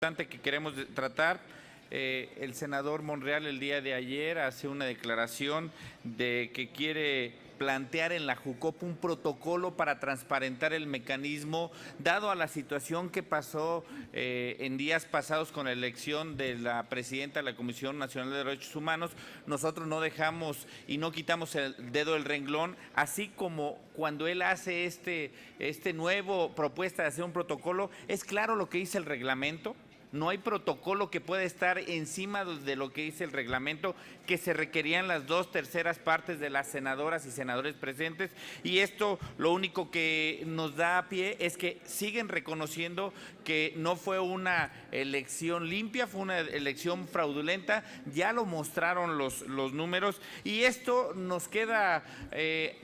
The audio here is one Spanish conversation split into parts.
Que queremos tratar. El senador Monreal el día de ayer hace una declaración de que quiere plantear en la Jucopo un protocolo para transparentar el mecanismo, dado a la situación que pasó en días pasados con la elección de la presidenta de la Comisión Nacional de Derechos Humanos. Nosotros no dejamos y no quitamos el dedo del renglón, así como cuando él hace este nuevo propuesta de hacer un protocolo, es claro lo que dice el reglamento. No hay protocolo que pueda estar encima de lo que dice el reglamento, que se requerían las 2/3 partes de las senadoras y senadores presentes, y esto lo único que nos da a pie es que siguen reconociendo que no fue una elección limpia, fue una elección fraudulenta. Ya lo mostraron los números, y esto nos queda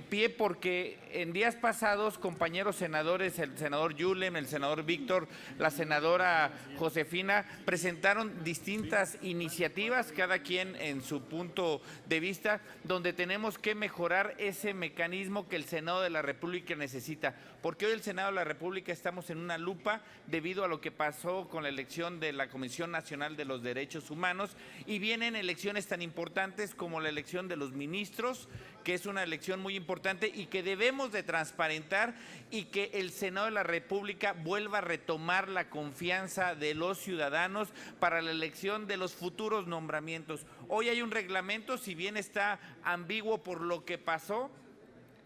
pie porque en días pasados compañeros senadores, el senador Yulem, el senador Víctor, la senadora Josefina, presentaron distintas iniciativas, cada quien en su punto de vista, donde tenemos que mejorar ese mecanismo que el Senado de la República necesita, porque hoy el Senado de la República estamos en una lupa debido a lo que pasó con la elección de la Comisión Nacional de los Derechos Humanos, y vienen elecciones tan importantes como la elección de los ministros, que es una elección muy importante y que debemos de transparentar, y que el Senado de la República vuelva a retomar la confianza de los ciudadanos para la elección de los futuros nombramientos. Hoy hay un reglamento, si bien está ambiguo por lo que pasó,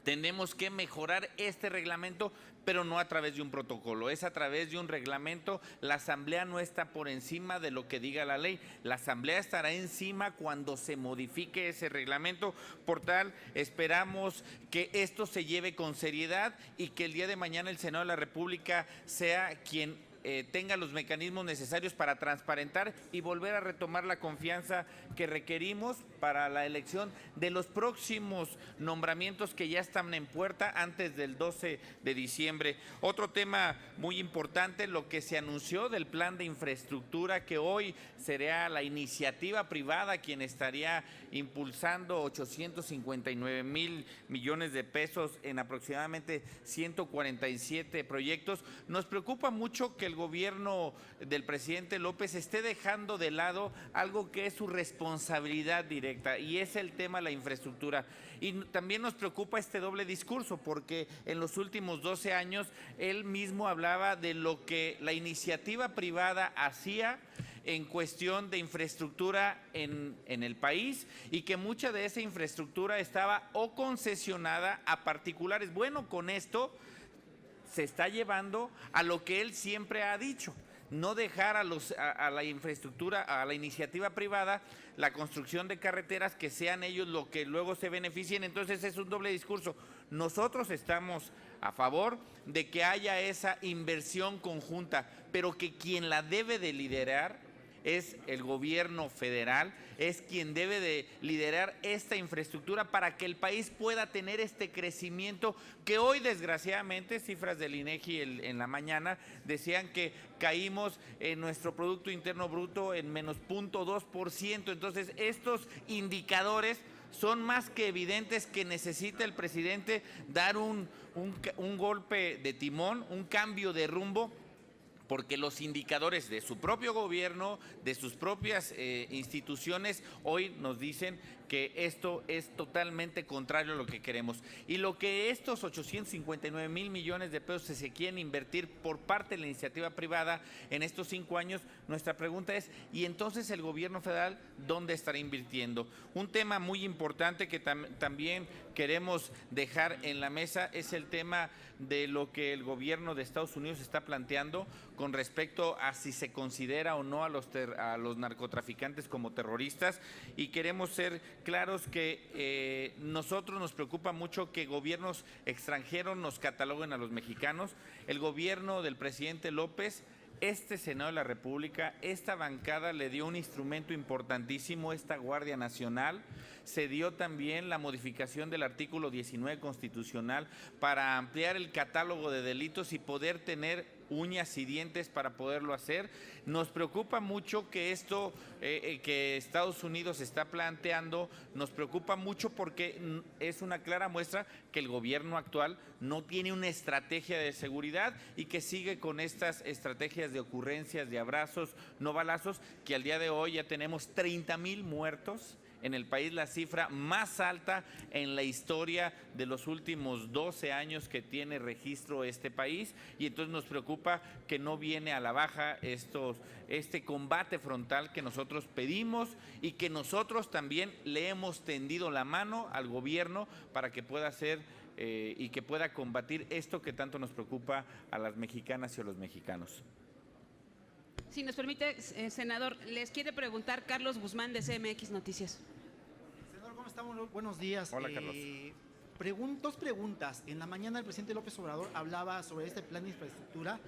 tenemos que mejorar este reglamento, pero no a través de un protocolo, es a través de un reglamento. La Asamblea no está por encima de lo que diga la ley, la Asamblea estará encima cuando se modifique ese reglamento. Por tal, esperamos que esto se lleve con seriedad y que el día de mañana el Senado de la República sea quien tenga los mecanismos necesarios para transparentar y volver a retomar la confianza que requerimos para la elección de los próximos nombramientos que ya están en puerta antes del 12 de diciembre. Otro tema muy importante, lo que se anunció del plan de infraestructura, que hoy será la iniciativa privada quien estaría impulsando 859,000 millones de pesos en aproximadamente 147 proyectos. Nos preocupa mucho que el gobierno del presidente López esté dejando de lado algo que es su responsabilidad directa, y es el tema de la infraestructura. Y también nos preocupa este doble discurso, porque en los últimos 12 años él mismo hablaba de lo que la iniciativa privada hacía en cuestión de infraestructura en el país, y que mucha de esa infraestructura estaba o concesionada a particulares. Bueno, con esto se está llevando a lo que él siempre ha dicho: no dejar a la infraestructura, a la iniciativa privada, la construcción de carreteras, que sean ellos lo que luego se beneficien. Entonces es un doble discurso. Nosotros estamos a favor de que haya esa inversión conjunta, pero que quien la debe de liderar es el gobierno federal, es quien debe de liderar esta infraestructura para que el país pueda tener este crecimiento que hoy, desgraciadamente, cifras del INEGI en la mañana decían que caímos en nuestro Producto Interno Bruto en menos 0.2%. Entonces, estos indicadores son más que evidentes que necesita el presidente dar un golpe de timón, un cambio de rumbo, porque los indicadores de su propio gobierno, de sus propias instituciones, hoy nos dicen que esto es totalmente contrario a lo que queremos. Y lo que estos 859,000 millones de pesos se quieren invertir por parte de la iniciativa privada en estos 5 años, nuestra pregunta es: ¿y entonces el gobierno federal dónde estará invirtiendo? Un tema muy importante que también queremos dejar en la mesa es el tema de lo que el gobierno de Estados Unidos está planteando con respecto a si se considera o no a los narcotraficantes como terroristas. Y queremos ser claros que nosotros nos preocupa mucho que gobiernos extranjeros nos cataloguen a los mexicanos. El gobierno del presidente López, este Senado de la República, esta bancada le dio un instrumento importantísimo, esta Guardia Nacional. Se dio también la modificación del artículo 19 constitucional para ampliar el catálogo de delitos y poder tener uñas y dientes para poderlo hacer. Nos preocupa mucho que esto que Estados Unidos está planteando, nos preocupa mucho porque es una clara muestra que el gobierno actual no tiene una estrategia de seguridad y que sigue con estas estrategias de ocurrencias, de abrazos, no balazos, que al día de hoy ya tenemos 30,000 muertos en el país, la cifra más alta en la historia de los últimos 12 años que tiene registro este país, y entonces nos preocupa que no viene a la baja este combate frontal que nosotros pedimos y que nosotros también le hemos tendido la mano al gobierno para que pueda hacer y que pueda combatir esto que tanto nos preocupa a las mexicanas y a los mexicanos. Si nos permite, senador, les quiere preguntar Carlos Guzmán de CMX Noticias. Senador, ¿cómo estamos? Buenos días. Hola, Carlos. Dos preguntas. En la mañana el presidente López Obrador hablaba sobre este plan de infraestructura,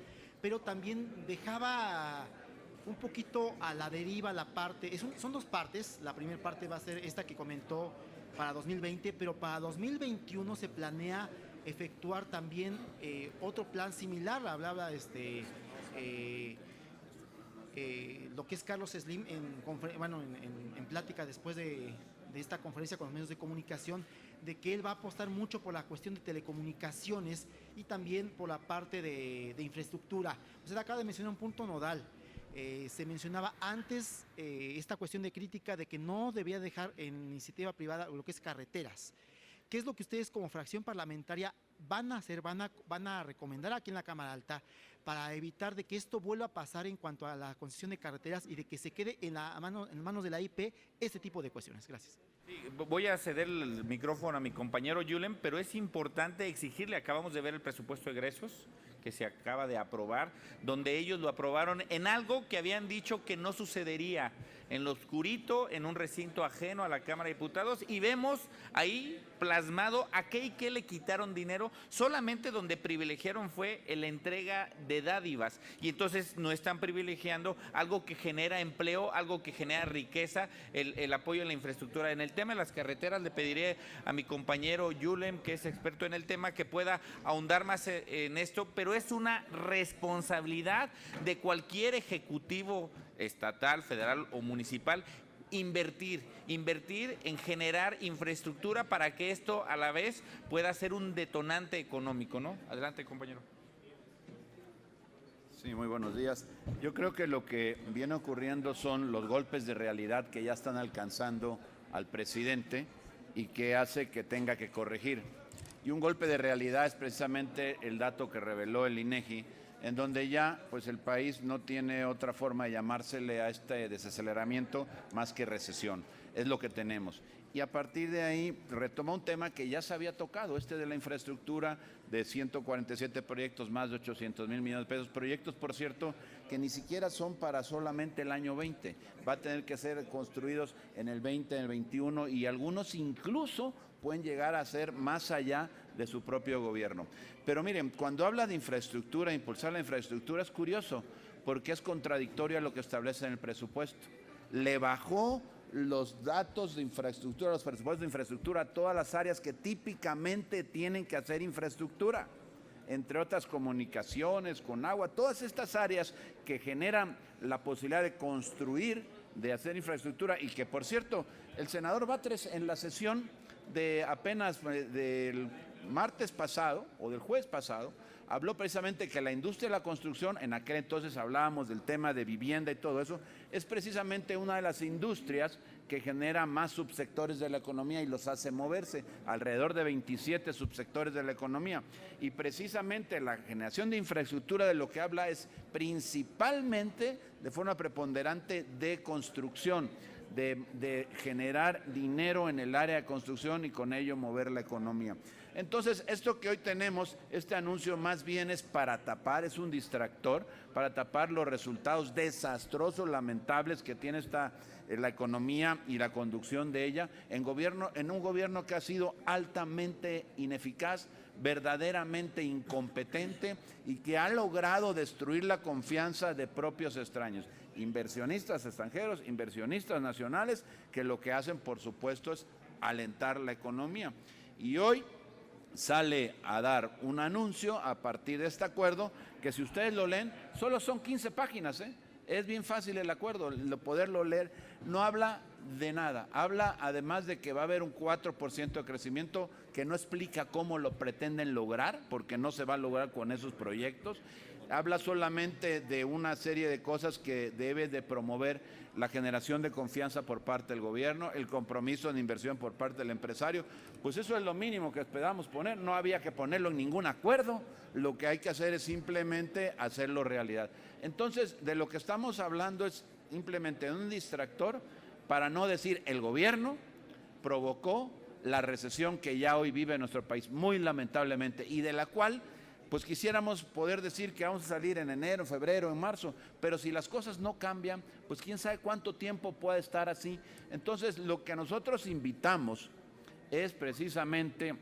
pero también dejaba un poquito a la deriva la parte, son dos partes. La primera parte va a ser esta que comentó para 2020, pero para 2021 se planea efectuar también otro plan similar. Hablaba lo que es Carlos Slim en plática después de esta conferencia con los medios de comunicación, de que él va a apostar mucho por la cuestión de telecomunicaciones y también por la parte de infraestructura. Usted acaba de mencionar un punto nodal. Se mencionaba antes esta cuestión de crítica de que no debía dejar en iniciativa privada lo que es carreteras. ¿Qué es lo que ustedes como fracción parlamentaria van a hacer, van a recomendar aquí en la Cámara Alta para evitar de que esto vuelva a pasar en cuanto a la concesión de carreteras y de que se quede en manos de la IP este tipo de cuestiones? Gracias. Sí, voy a ceder el micrófono a mi compañero Yulen, pero es importante exigirle, acabamos de ver el presupuesto de egresos que se acaba de aprobar, donde ellos lo aprobaron en algo que habían dicho que no sucedería, en lo oscurito, en un recinto ajeno a la Cámara de Diputados, y vemos ahí plasmado a qué y qué le quitaron dinero, solamente donde privilegiaron fue en la entrega de dádivas, y entonces no están privilegiando algo que genera empleo, algo que genera riqueza, el apoyo a la infraestructura. En el tema de las carreteras le pediré a mi compañero Yulen, que es experto en el tema, que pueda ahondar más en esto, pero es una responsabilidad de cualquier ejecutivo estatal, federal o municipal invertir en generar infraestructura para que esto a la vez pueda ser un detonante económico, ¿no? Adelante, compañero. Sí, muy buenos días. Yo creo que lo que viene ocurriendo son los golpes de realidad que ya están alcanzando al presidente y que hace que tenga que corregir. Y un golpe de realidad es precisamente el dato que reveló el INEGI, en donde ya pues el país no tiene otra forma de llamársele a este desaceleramiento más que recesión. Es lo que tenemos. Y a partir de ahí retoma un tema que ya se había tocado, de la infraestructura de 147 proyectos, más de 800,000 millones de pesos. Proyectos, por cierto, que ni siquiera son para solamente el año 20. Va a tener que ser construidos en el 20, en el 21 y algunos incluso pueden llegar a ser más allá de su propio gobierno. Pero miren, cuando habla de infraestructura, impulsar la infraestructura, es curioso, porque es contradictorio a lo que establece en el presupuesto. Le bajó los datos de infraestructura, los presupuestos de infraestructura a todas las áreas que típicamente tienen que hacer infraestructura, entre otras comunicaciones, con agua, todas estas áreas que generan la posibilidad de construir, de hacer infraestructura, y que, por cierto, el senador Batres en la sesión de apenas del martes pasado o del jueves pasado habló precisamente que la industria de la construcción, en aquel entonces hablábamos del tema de vivienda y todo eso, es precisamente una de las industrias que genera más subsectores de la economía y los hace moverse, alrededor de 27 subsectores de la economía. Y precisamente la generación de infraestructura de lo que habla es principalmente de forma preponderante de construcción, de generar dinero en el área de construcción y con ello mover la economía. Entonces, esto que hoy tenemos, este anuncio más bien es para tapar, es un distractor, para tapar los resultados desastrosos, lamentables que tiene la economía y la conducción de ella en un gobierno que ha sido altamente ineficaz, verdaderamente incompetente y que ha logrado destruir la confianza de propios extraños, inversionistas extranjeros, inversionistas nacionales, que lo que hacen, por supuesto, es alentar la economía. Y hoy sale a dar un anuncio a partir de este acuerdo, que si ustedes lo leen, solo son 15 páginas, ¿eh? Es bien fácil el acuerdo, poderlo leer, no habla de nada, habla además de que va a haber un 4% de crecimiento que no explica cómo lo pretenden lograr, porque no se va a lograr con esos proyectos. Habla solamente de una serie de cosas que debe de promover la generación de confianza por parte del gobierno, el compromiso en inversión por parte del empresario. Pues eso es lo mínimo que esperamos poner, no había que ponerlo en ningún acuerdo, lo que hay que hacer es simplemente hacerlo realidad. Entonces, de lo que estamos hablando es simplemente un distractor para no decir el gobierno provocó la recesión que ya hoy vive nuestro país, muy lamentablemente, y de la cual pues quisiéramos poder decir que vamos a salir en enero, febrero, en marzo, pero si las cosas no cambian, pues quién sabe cuánto tiempo puede estar así. Entonces, lo que nosotros invitamos es precisamente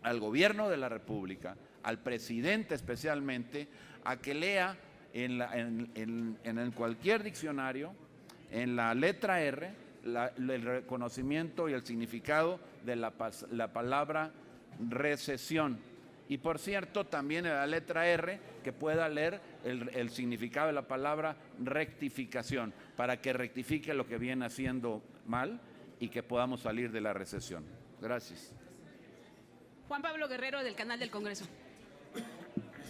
al gobierno de la República, al presidente especialmente, a que lea en cualquier diccionario, en la letra R, el reconocimiento y el significado de la palabra recesión. Y por cierto, también en la letra R, que pueda leer el significado de la palabra rectificación, para que rectifique lo que viene haciendo mal y que podamos salir de la recesión. Gracias. Juan Pablo Guerrero, del Canal del Congreso.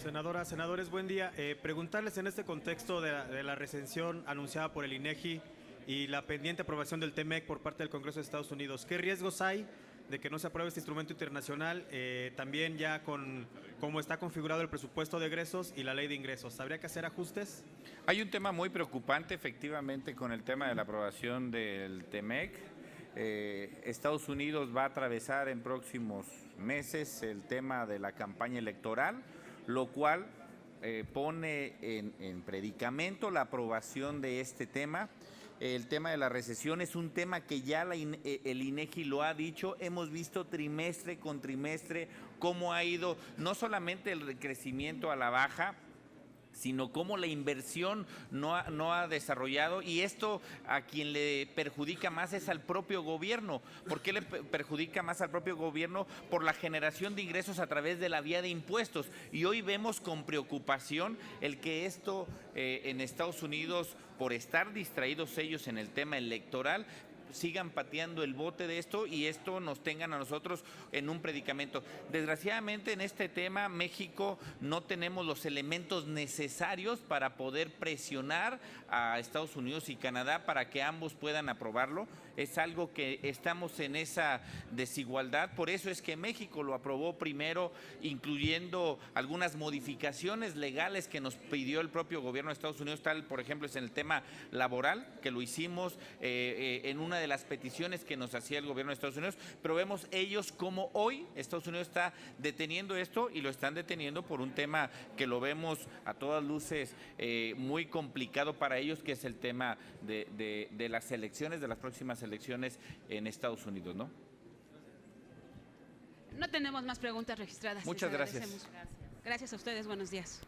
Senadoras, senadores, buen día. Preguntarles en este contexto de la recesión anunciada por el INEGI y la pendiente aprobación del TEMEC por parte del Congreso de Estados Unidos, ¿qué riesgos hay de que no se apruebe este instrumento internacional, también ya con cómo está configurado el presupuesto de egresos y la ley de ingresos? ¿Habría que hacer ajustes? Hay un tema muy preocupante, efectivamente, con el tema de la aprobación del TEMEC. Estados Unidos va a atravesar en próximos meses el tema de la campaña electoral, lo cual pone en predicamento la aprobación de este tema. El tema de la recesión es un tema que ya el INEGI lo ha dicho, hemos visto trimestre con trimestre cómo ha ido no solamente el crecimiento a la baja, sino cómo la inversión no ha desarrollado, y esto a quien le perjudica más es al propio gobierno. ¿Por qué le perjudica más al propio gobierno? Por la generación de ingresos a través de la vía de impuestos. Y hoy vemos con preocupación el que esto en Estados Unidos, por estar distraídos ellos en el tema electoral, sigan pateando el bote de esto y esto nos tengan a nosotros en un predicamento. Desgraciadamente en este tema México no tenemos los elementos necesarios para poder presionar a Estados Unidos y Canadá para que ambos puedan aprobarlo. Es algo que estamos en esa desigualdad, por eso es que México lo aprobó primero, incluyendo algunas modificaciones legales que nos pidió el propio gobierno de Estados Unidos, tal por ejemplo es en el tema laboral, que lo hicimos en una de las peticiones que nos hacía el gobierno de Estados Unidos, pero vemos ellos como hoy Estados Unidos está deteniendo esto y lo están deteniendo por un tema que lo vemos a todas luces muy complicado para ellos, que es el tema de las elecciones, de las próximas elecciones en Estados Unidos, ¿no? No tenemos más preguntas registradas. Muchas gracias. Gracias a ustedes, buenos días.